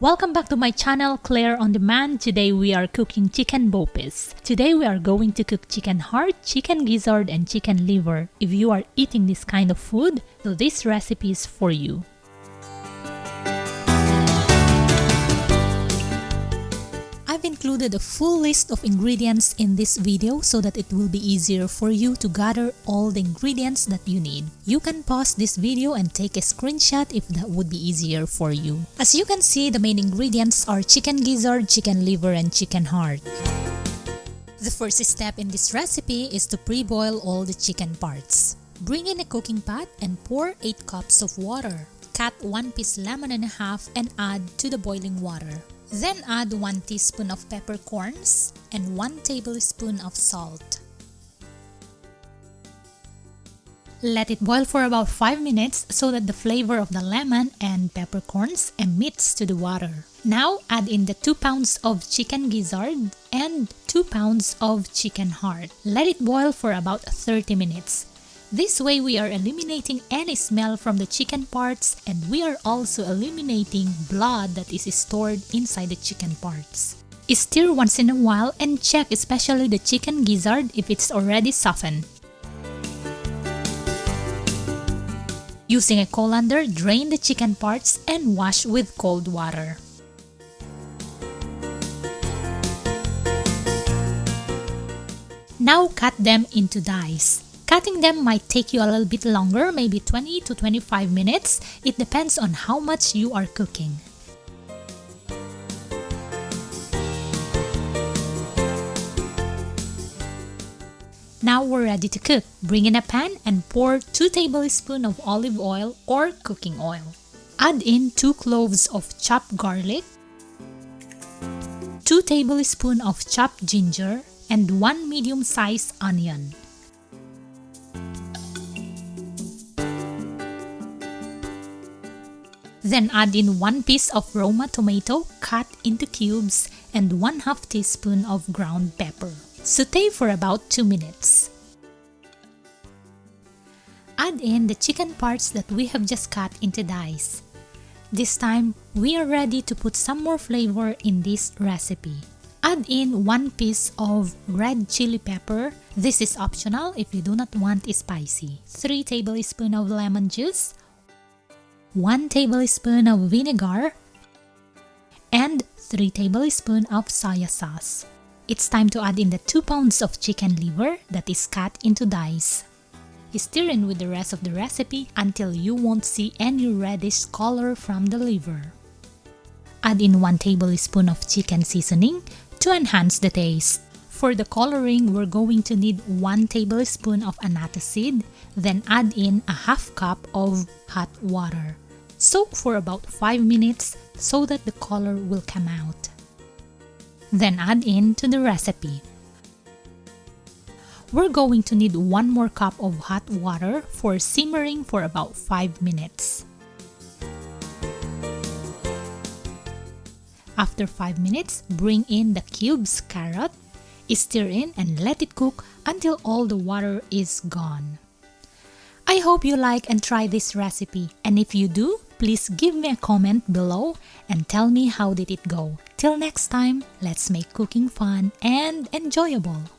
Welcome back to my channel, Claire on Demand. Today we are cooking chicken bopis. Today we are going to cook chicken heart, chicken gizzard, and chicken liver. If you are eating this kind of food, so this recipe is for you. I've included a full list of ingredients in this video so that it will be easier for you to gather all the ingredients that you need. You can pause this video and take a screenshot if that would be easier for you. As you can see, the main ingredients are chicken gizzard, chicken liver, and chicken heart. The first step in this recipe is to pre-boil all the chicken parts. Bring in a cooking pot and pour 8 cups of water. Cut 1 piece lemon in half and add to the boiling water. Then add 1 teaspoon of peppercorns and 1 tablespoon of salt. Let it boil for about 5 minutes so that the flavor of the lemon and peppercorns emits to the water. Now add in the 2 pounds of chicken gizzard and 2 pounds of chicken heart. Let it boil for about 30 minutes. This way we are eliminating any smell from the chicken parts, and we are also eliminating blood that is stored inside the chicken parts. Stir once in a while and check especially the chicken gizzard if it's already softened. Using a colander, drain the chicken parts and wash with cold water. Now cut them into dice. Cutting them might take you a little bit longer, maybe 20 to 25 minutes. It depends on how much you are cooking. Now we're ready to cook. Bring in a pan and pour 2 tablespoons of olive oil or cooking oil. Add in 2 cloves of chopped garlic, 2 tablespoons of chopped ginger, and 1 medium-sized onion. Then add in 1 piece of Roma tomato cut into cubes and 1/2 teaspoon of ground pepper. Sauté for about 2 minutes. Add in the chicken parts that we have just cut into dice. This time, we are ready to put some more flavor in this recipe. Add in 1 piece of red chili pepper. This is optional if you do not want it spicy. 3 tablespoons of lemon juice, 1 tablespoon of vinegar, and 3 tablespoons of soy sauce. It's time to add in the 2 pounds of chicken liver that is cut into dice. Stir in with the rest of the recipe until you won't see any reddish color from the liver. Add in 1 tablespoon of chicken seasoning to enhance the taste. For the coloring, we're going to need 1 tablespoon of annatto seed, then add in a 1/2 cup of hot water. Soak for about 5 minutes so that the color will come out. Then add in to the recipe. We're going to need 1 more cup of hot water for simmering for about 5 minutes. After 5 minutes, bring in the cubes carrot, stir in and let it cook until all the water is gone. I hope you like and try this recipe, and if you do, please give me a comment below and tell me how did it go. Till next time, let's make cooking fun and enjoyable.